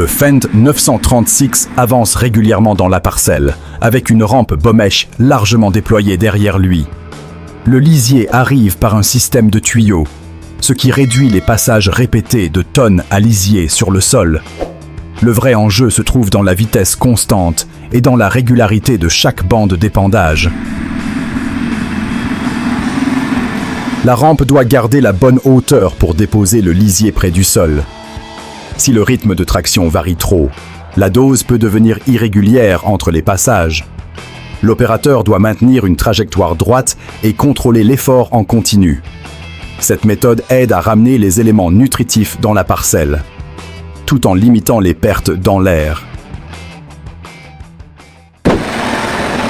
Le Fendt 936 avance régulièrement dans la parcelle, avec une rampe Bomesch largement déployée derrière lui. Le lisier arrive par un système de tuyaux, ce qui réduit les passages répétés de tonnes à lisier sur le sol. Le vrai enjeu se trouve dans la vitesse constante et dans la régularité de chaque bande d'épandage. La rampe doit garder la bonne hauteur pour déposer le lisier près du sol. Si le rythme de traction varie trop, la dose peut devenir irrégulière entre les passages. L'opérateur doit maintenir une trajectoire droite et contrôler l'effort en continu. Cette méthode aide à ramener les éléments nutritifs dans la parcelle, tout en limitant les pertes dans l'air.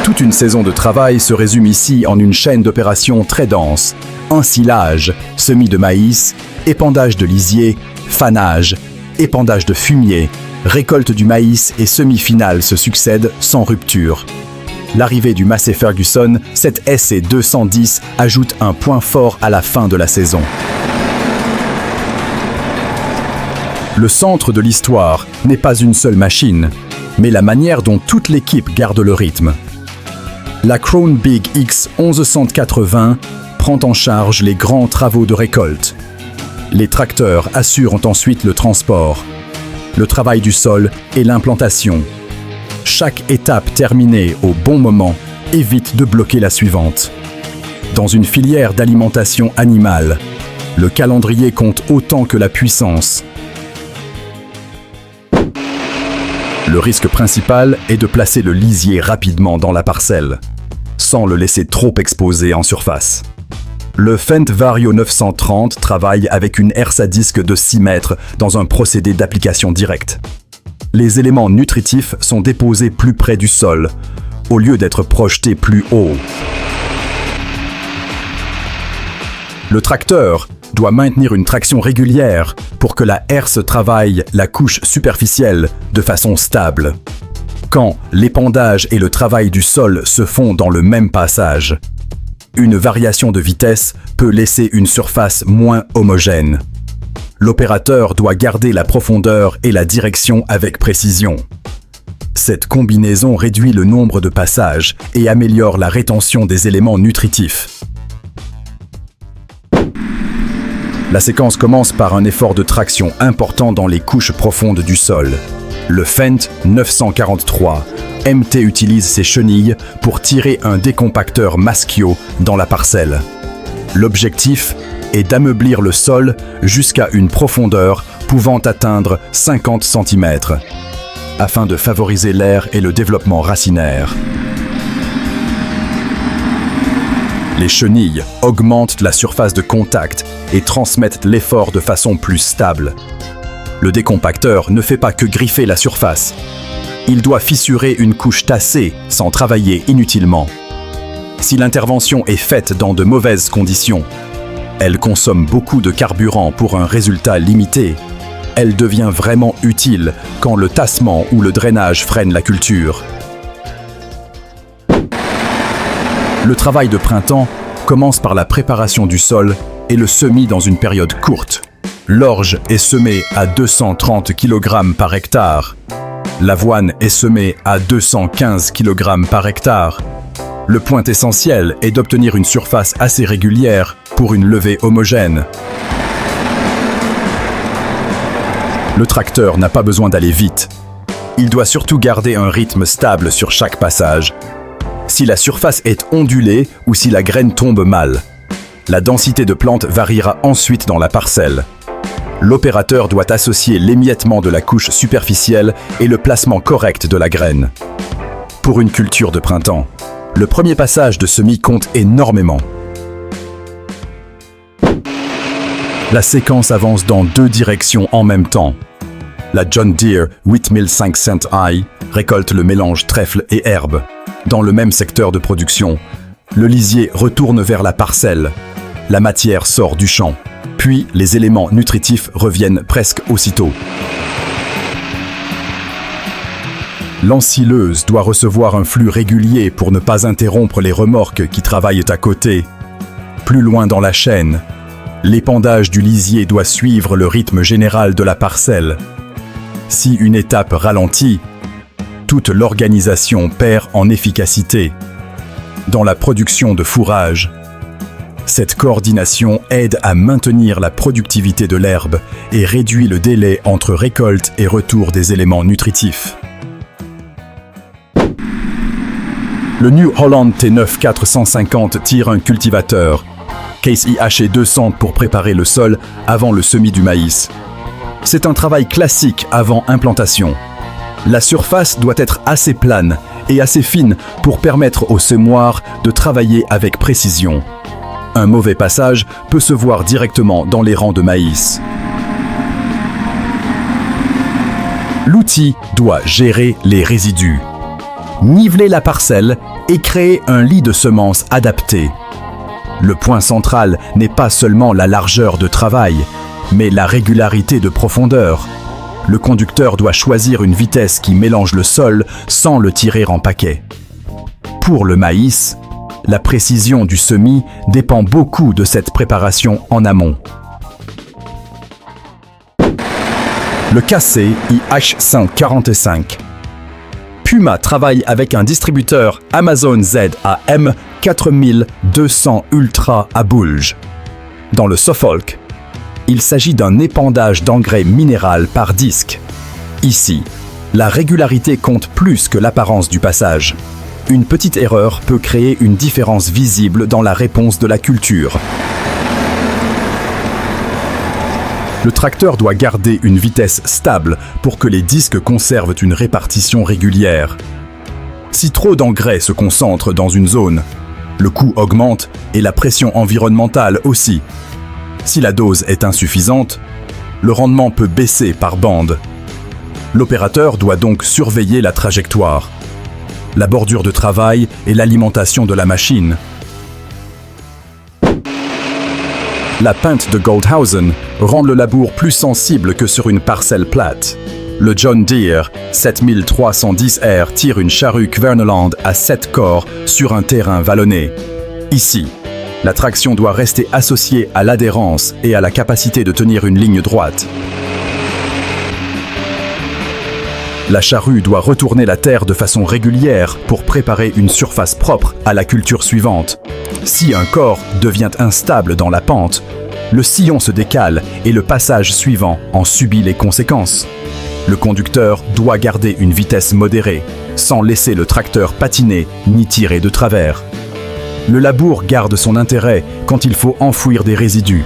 Toute une saison de travail se résume ici en une chaîne d'opérations très dense. Ensilage, semis de maïs, épandage de lisier, fanage, épandage de fumier, récolte du maïs et semis final se succèdent sans rupture. L'arrivée du Massey Ferguson 7S 210 ajoute un point fort à la fin de la saison. Le centre de l'histoire n'est pas une seule machine, mais la manière dont toute l'équipe garde le rythme. La Krone Big X 1180 prend en charge les grands travaux de récolte. Les tracteurs assurent ensuite le transport, le travail du sol et l'implantation. Chaque étape terminée au bon moment évite de bloquer la suivante. Dans une filière d'alimentation animale, le calendrier compte autant que la puissance. Le risque principal est de placer le lisier rapidement dans la parcelle, sans le laisser trop exposé en surface. Le Fendt Vario 930 travaille avec une herse à disque de 6 mètres dans un procédé d'application directe. Les éléments nutritifs sont déposés plus près du sol, au lieu d'être projetés plus haut. Le tracteur doit maintenir une traction régulière pour que la herse travaille la couche superficielle de façon stable. Quand l'épandage et le travail du sol se font dans le même passage, une variation de vitesse peut laisser une surface moins homogène. L'opérateur doit garder la profondeur et la direction avec précision. Cette combinaison réduit le nombre de passages et améliore la rétention des éléments nutritifs. La séquence commence par un effort de traction important dans les couches profondes du sol. Le Fendt 943 MT utilise ses chenilles pour tirer un décompacteur Maschio dans la parcelle. L'objectif est d'ameublir le sol jusqu'à une profondeur pouvant atteindre 50 cm, afin de favoriser l'air et le développement racinaire. Les chenilles augmentent la surface de contact et transmettent l'effort de façon plus stable. Le décompacteur ne fait pas que griffer la surface. Il doit fissurer une couche tassée sans travailler inutilement. Si l'intervention est faite dans de mauvaises conditions, elle consomme beaucoup de carburant pour un résultat limité. Elle devient vraiment utile quand le tassement ou le drainage freine la culture. Le travail de printemps commence par la préparation du sol et le semis dans une période courte. L'orge est semée à 230 kg par hectare. L'avoine est semée à 215 kg par hectare. Le point essentiel est d'obtenir une surface assez régulière pour une levée homogène. Le tracteur n'a pas besoin d'aller vite. Il doit surtout garder un rythme stable sur chaque passage. Si la surface est ondulée ou si la graine tombe mal, la densité de plantes variera ensuite dans la parcelle. L'opérateur doit associer l'émiettement de la couche superficielle et le placement correct de la graine. Pour une culture de printemps, le premier passage de semis compte énormément. La séquence avance dans deux directions en même temps. La John Deere 8500i récolte le mélange trèfle et herbe. Dans le même secteur de production, le lisier retourne vers la parcelle. La matière sort du champ. Puis, les éléments nutritifs reviennent presque aussitôt. L'ensileuse doit recevoir un flux régulier pour ne pas interrompre les remorques qui travaillent à côté. Plus loin dans la chaîne, l'épandage du lisier doit suivre le rythme général de la parcelle. Si une étape ralentit, toute l'organisation perd en efficacité. Dans la production de fourrage, cette coordination aide à maintenir la productivité de l'herbe et réduit le délai entre récolte et retour des éléments nutritifs. Le New Holland T9 450 tire un cultivateur, Case IH 200 pour préparer le sol avant le semis du maïs. C'est un travail classique avant implantation. La surface doit être assez plane et assez fine pour permettre au semoir de travailler avec précision. Un mauvais passage peut se voir directement dans les rangs de maïs. L'outil doit gérer les résidus, niveler la parcelle et créer un lit de semences adapté. Le point central n'est pas seulement la largeur de travail, mais la régularité de profondeur. Le conducteur doit choisir une vitesse qui mélange le sol sans le tirer en paquet. Pour le maïs, la précision du semis dépend beaucoup de cette préparation en amont. Le KC IH545. Puma travaille avec un distributeur Amazon ZAM 4200 Ultra à Boulges. Dans le Suffolk, il s'agit d'un épandage d'engrais minéral par disque. Ici, la régularité compte plus que l'apparence du passage. Une petite erreur peut créer une différence visible dans la réponse de la culture. Le tracteur doit garder une vitesse stable pour que les disques conservent une répartition régulière. Si trop d'engrais se concentrent dans une zone, le coût augmente et la pression environnementale aussi. Si la dose est insuffisante, le rendement peut baisser par bande. L'opérateur doit donc surveiller la trajectoire, la bordure de travail et l'alimentation de la machine. La pinte de Goldhausen rend le labour plus sensible que sur une parcelle plate. Le John Deere 7310R tire une charrue Kverneland à 7 corps sur un terrain vallonné. Ici, la traction doit rester associée à l'adhérence et à la capacité de tenir une ligne droite. La charrue doit retourner la terre de façon régulière pour préparer une surface propre à la culture suivante. Si un corps devient instable dans la pente, le sillon se décale et le passage suivant en subit les conséquences. Le conducteur doit garder une vitesse modérée, sans laisser le tracteur patiner ni tirer de travers. Le labour garde son intérêt quand il faut enfouir des résidus,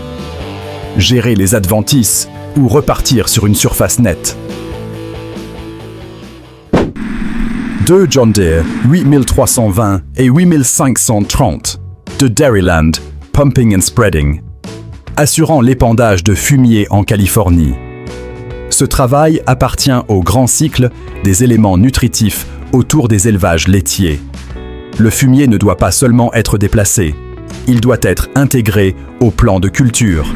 gérer les adventices ou repartir sur une surface nette. Deux John Deere 8320 et 8530 de Dairyland, Pumping and Spreading, assurant l'épandage de fumier en Californie. Ce travail appartient au grand cycle des éléments nutritifs autour des élevages laitiers. Le fumier ne doit pas seulement être déplacé, il doit être intégré au plan de culture.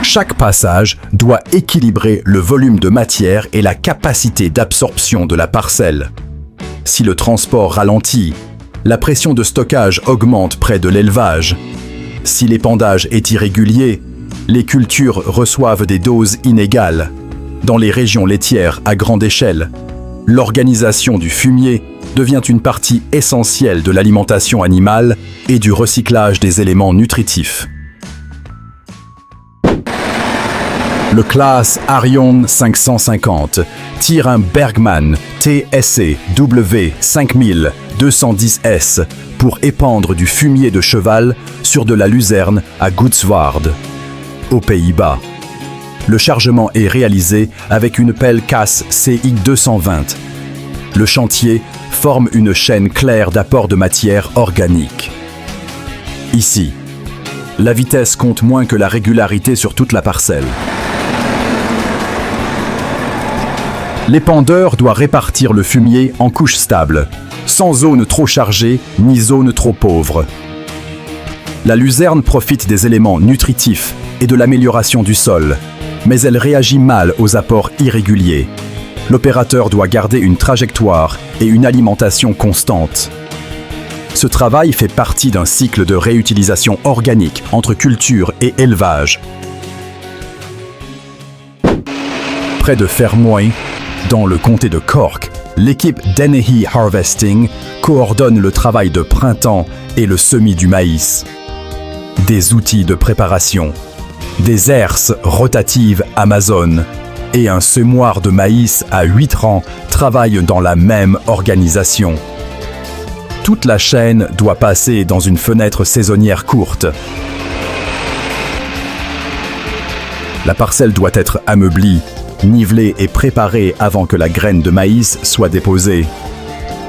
Chaque passage doit équilibrer le volume de matière et la capacité d'absorption de la parcelle. Si le transport ralentit, la pression de stockage augmente près de l'élevage. Si l'épandage est irrégulier, les cultures reçoivent des doses inégales. Dans les régions laitières à grande échelle, l'organisation du fumier devient une partie essentielle de l'alimentation animale et du recyclage des éléments nutritifs. Le Claas Arion 550 tire un Bergmann TSE W5210S pour épandre du fumier de cheval sur de la luzerne à Goedswaard, aux Pays-Bas. Le chargement est réalisé avec une pelle CAS CX220. Le chantier forme une chaîne claire d'apport de matière organique. Ici, la vitesse compte moins que la régularité sur toute la parcelle. L'épandeur doit répartir le fumier en couches stables, sans zone trop chargée ni zone trop pauvre. La luzerne profite des éléments nutritifs et de l'amélioration du sol, mais elle réagit mal aux apports irréguliers. L'opérateur doit garder une trajectoire et une alimentation constante. Ce travail fait partie d'un cycle de réutilisation organique entre culture et élevage. Près de Fermoy, dans le comté de Cork, l'équipe Dennehy Harvesting coordonne le travail de printemps et le semis du maïs. Des outils de préparation, des herses rotatives Amazon et un semoir de maïs à 8 rangs travaillent dans la même organisation. Toute la chaîne doit passer dans une fenêtre saisonnière courte. La parcelle doit être ameublée, nivelée et préparée avant que la graine de maïs soit déposée.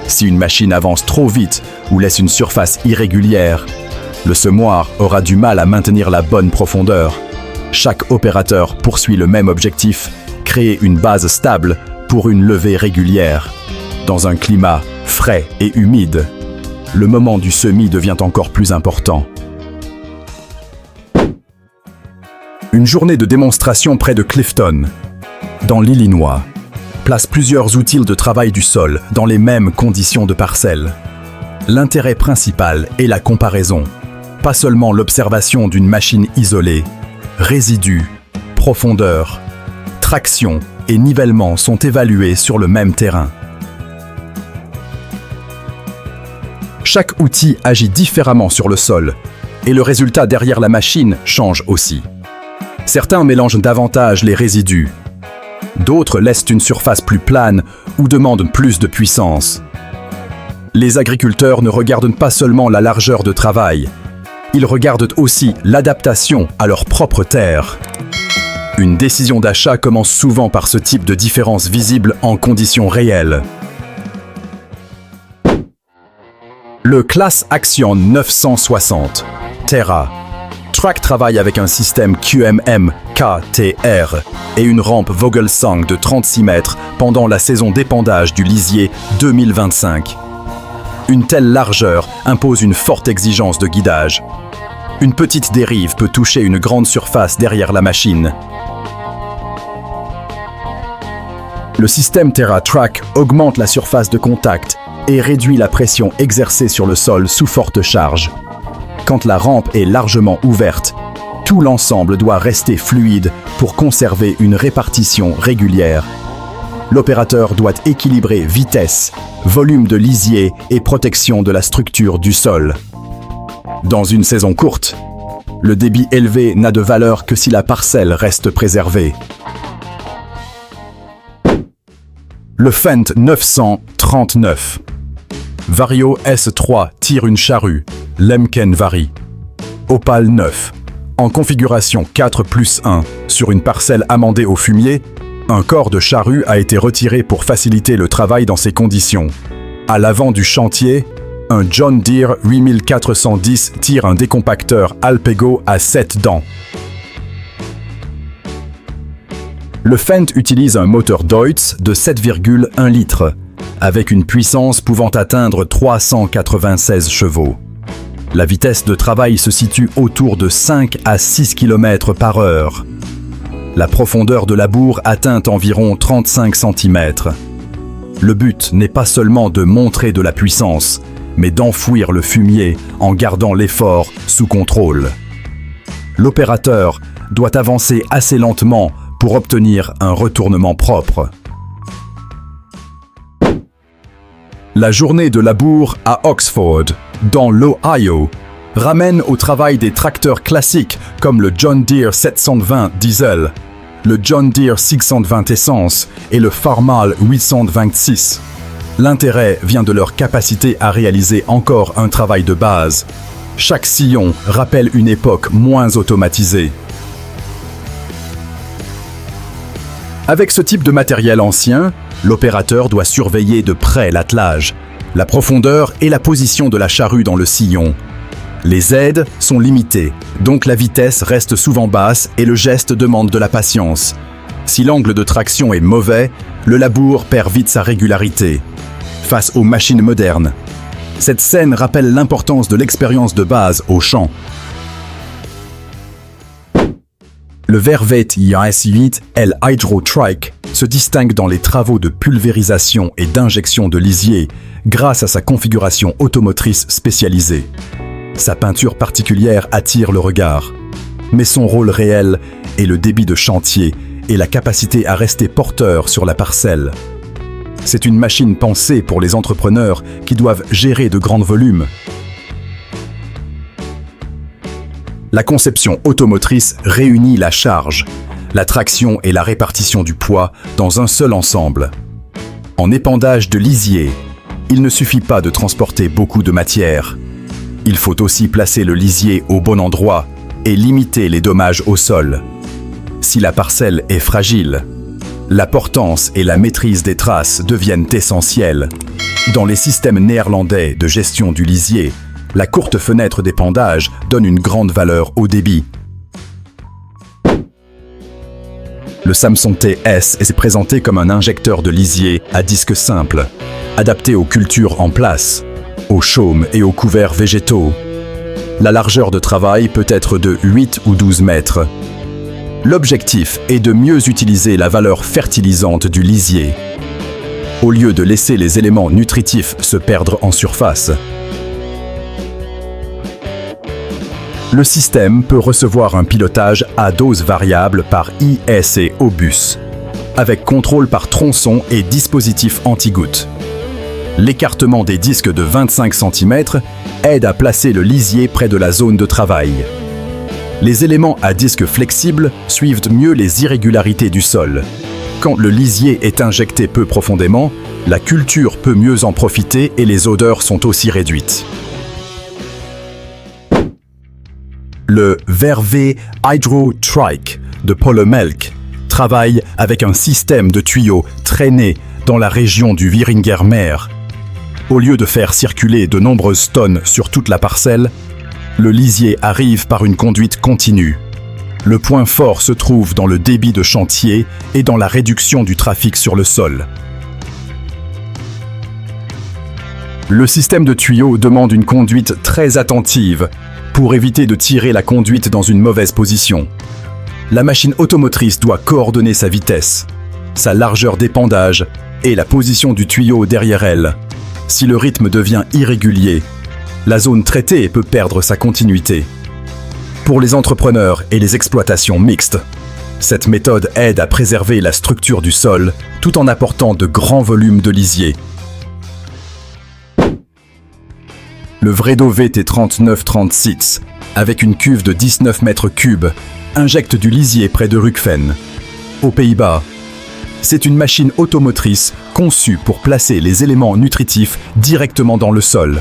Si une machine avance trop vite ou laisse une surface irrégulière, le semoir aura du mal à maintenir la bonne profondeur. Chaque opérateur poursuit le même objectif, créer une base stable pour une levée régulière. Dans un climat frais et humide, le moment du semis devient encore plus important. Une journée de démonstration près de Clifton, dans l'Illinois, place plusieurs outils de travail du sol dans les mêmes conditions de parcelle. L'intérêt principal est la comparaison, pas seulement l'observation d'une machine isolée. Résidus, profondeur, traction et nivellement sont évalués sur le même terrain. Chaque outil agit différemment sur le sol et le résultat derrière la machine change aussi. Certains mélangent davantage les résidus. D'autres laissent une surface plus plane ou demandent plus de puissance. Les agriculteurs ne regardent pas seulement la largeur de travail, ils regardent aussi l'adaptation à leur propre terre. Une décision d'achat commence souvent par ce type de différence visible en conditions réelles. Le Class Action 960, Terra. Track travaille avec un système QMM KTR et une rampe Vogelsang de 36 mètres pendant la saison d'épandage du lisier 2025. Une telle largeur impose une forte exigence de guidage. Une petite dérive peut toucher une grande surface derrière la machine. Le système Terra Track augmente la surface de contact et réduit la pression exercée sur le sol sous forte charge. Quand la rampe est largement ouverte, tout l'ensemble doit rester fluide pour conserver une répartition régulière. L'opérateur doit équilibrer vitesse, volume de lisier et protection de la structure du sol. Dans une saison courte, le débit élevé n'a de valeur que si la parcelle reste préservée. Le Fendt 939. Vario S3 tire une charrue, Lemken Vari. Opale 9. En configuration 4+1 sur une parcelle amendée au fumier, un corps de charrue a été retiré pour faciliter le travail dans ces conditions. À l'avant du chantier, un John Deere 8410 tire un décompacteur Alpego à 7 dents. Le Fendt utilise un moteur Deutz de 7,1 litres, avec une puissance pouvant atteindre 396 chevaux. La vitesse de travail se situe autour de 5 à 6 km/h. La profondeur de labour atteint environ 35 cm. Le but n'est pas seulement de montrer de la puissance, mais d'enfouir le fumier en gardant l'effort sous contrôle. L'opérateur doit avancer assez lentement pour obtenir un retournement propre. La journée de labour à Oxford, dans l'Ohio, ramène au travail des tracteurs classiques comme le John Deere 720 diesel, le John Deere 620 essence et le Farmall 826. L'intérêt vient de leur capacité à réaliser encore un travail de base. Chaque sillon rappelle une époque moins automatisée. Avec ce type de matériel ancien, l'opérateur doit surveiller de près l'attelage, la profondeur et la position de la charrue dans le sillon. Les aides sont limitées, donc la vitesse reste souvent basse et le geste demande de la patience. Si l'angle de traction est mauvais, le labour perd vite sa régularité. Face aux machines modernes, cette scène rappelle l'importance de l'expérience de base au champ. Le Vervet IS8L Hydro Trike se distingue dans les travaux de pulvérisation et d'injection de lisier grâce à sa configuration automotrice spécialisée. Sa peinture particulière attire le regard, mais son rôle réel est le débit de chantier et la capacité à rester porteur sur la parcelle. C'est une machine pensée pour les entrepreneurs qui doivent gérer de grands volumes. La conception automotrice réunit la charge, la traction et la répartition du poids dans un seul ensemble. En épandage de lisier, il ne suffit pas de transporter beaucoup de matière. Il faut aussi placer le lisier au bon endroit et limiter les dommages au sol. Si la parcelle est fragile, la portance et la maîtrise des traces deviennent essentielles. Dans les systèmes néerlandais de gestion du lisier, la courte fenêtre d'épandage donne une grande valeur au débit. Le Samson TS est présenté comme un injecteur de lisier à disque simple, adapté aux cultures en place, aux chaumes et aux couverts végétaux. La largeur de travail peut être de 8 ou 12 mètres. L'objectif est de mieux utiliser la valeur fertilisante du lisier. Au lieu de laisser les éléments nutritifs se perdre en surface, le système peut recevoir un pilotage à dose variable par ISC au bus, avec contrôle par tronçon et dispositif anti-goutte. L'écartement des disques de 25 cm aide à placer le lisier près de la zone de travail. Les éléments à disque flexible suivent mieux les irrégularités du sol. Quand le lisier est injecté peu profondément, la culture peut mieux en profiter et les odeurs sont aussi réduites. Le Verve Hydro Trike de Polomelk travaille avec un système de tuyaux traînés dans la région du Wieringermeer. Au lieu de faire circuler de nombreuses tonnes sur toute la parcelle, le lisier arrive par une conduite continue. Le point fort se trouve dans le débit de chantier et dans la réduction du trafic sur le sol. Le système de tuyaux demande une conduite très attentive pour éviter de tirer la conduite dans une mauvaise position. La machine automotrice doit coordonner sa vitesse, sa largeur d'épandage et la position du tuyau derrière elle. Si le rythme devient irrégulier, la zone traitée peut perdre sa continuité. Pour les entrepreneurs et les exploitations mixtes, cette méthode aide à préserver la structure du sol tout en apportant de grands volumes de lisier. Le Vredo VT3936, avec une cuve de 19 mètres cubes, injecte du lisier près de Rukven, aux Pays-Bas. C'est une machine automotrice conçue pour placer les éléments nutritifs directement dans le sol.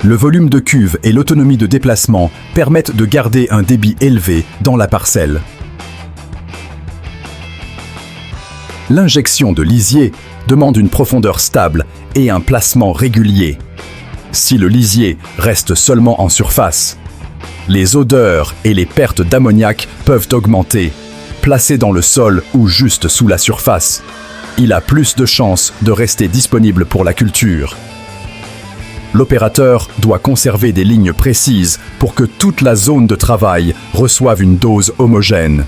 Le volume de cuve et l'autonomie de déplacement permettent de garder un débit élevé dans la parcelle. L'injection de lisier demande une profondeur stable et un placement régulier. Si le lisier reste seulement en surface, les odeurs et les pertes d'ammoniac peuvent augmenter. Placé dans le sol ou juste sous la surface, il a plus de chances de rester disponible pour la culture. L'opérateur doit conserver des lignes précises pour que toute la zone de travail reçoive une dose homogène.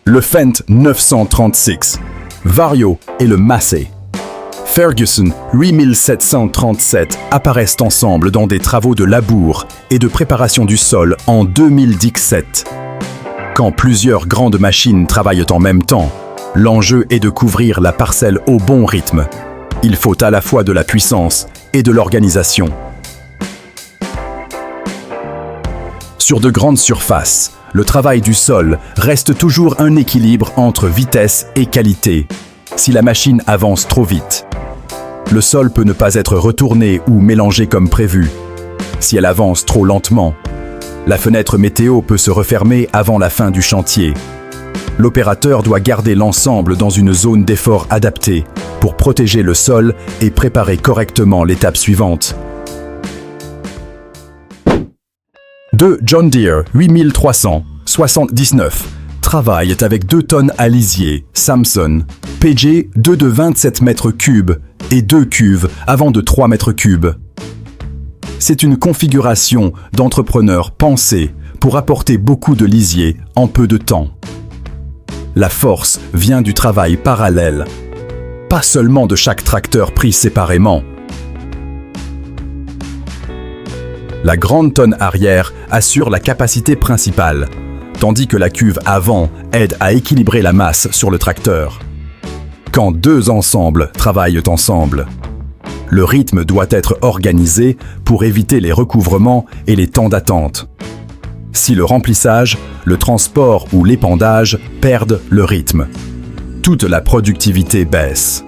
Le Fendt 936, Vario et le Massey. Ferguson 8737 apparaissent ensemble dans des travaux de labour et de préparation du sol en 2017. Quand plusieurs grandes machines travaillent en même temps, l'enjeu est de couvrir la parcelle au bon rythme. Il faut à la fois de la puissance et de l'organisation. Sur de grandes surfaces, le travail du sol reste toujours un équilibre entre vitesse et qualité. Si la machine avance trop vite, le sol peut ne pas être retourné ou mélangé comme prévu. Si elle avance trop lentement, la fenêtre météo peut se refermer avant la fin du chantier. L'opérateur doit garder l'ensemble dans une zone d'effort adaptée pour protéger le sol et préparer correctement l'étape suivante. Deux John Deere 8379 travaillent avec 2 tonnes à lisier Samson PG 2 de 27 mètres cubes et 2 cuves avant de 3 mètres cubes. C'est une configuration d'entrepreneur pensée pour apporter beaucoup de lisier en peu de temps. La force vient du travail parallèle, pas seulement de chaque tracteur pris séparément. La grande tonne arrière assure la capacité principale, tandis que la cuve avant aide à équilibrer la masse sur le tracteur. Quand deux ensembles travaillent ensemble, le rythme doit être organisé pour éviter les recouvrements et les temps d'attente. Si le remplissage, le transport ou l'épandage perdent le rythme, toute la productivité baisse.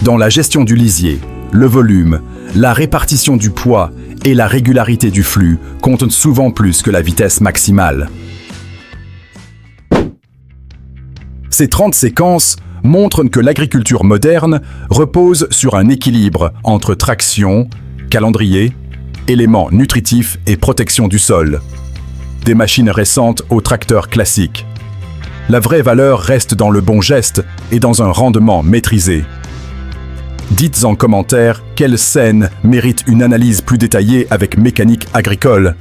Dans la gestion du lisier, le volume, la répartition du poids et la régularité du flux comptent souvent plus que la vitesse maximale. Ces 30 séquences montrent que l'agriculture moderne repose sur un équilibre entre traction, calendrier, éléments nutritifs et protection du sol. Des machines récentes aux tracteurs classiques. La vraie valeur reste dans le bon geste et dans un rendement maîtrisé. Dites en commentaire quelle scène mérite une analyse plus détaillée avec Mécanique agricole.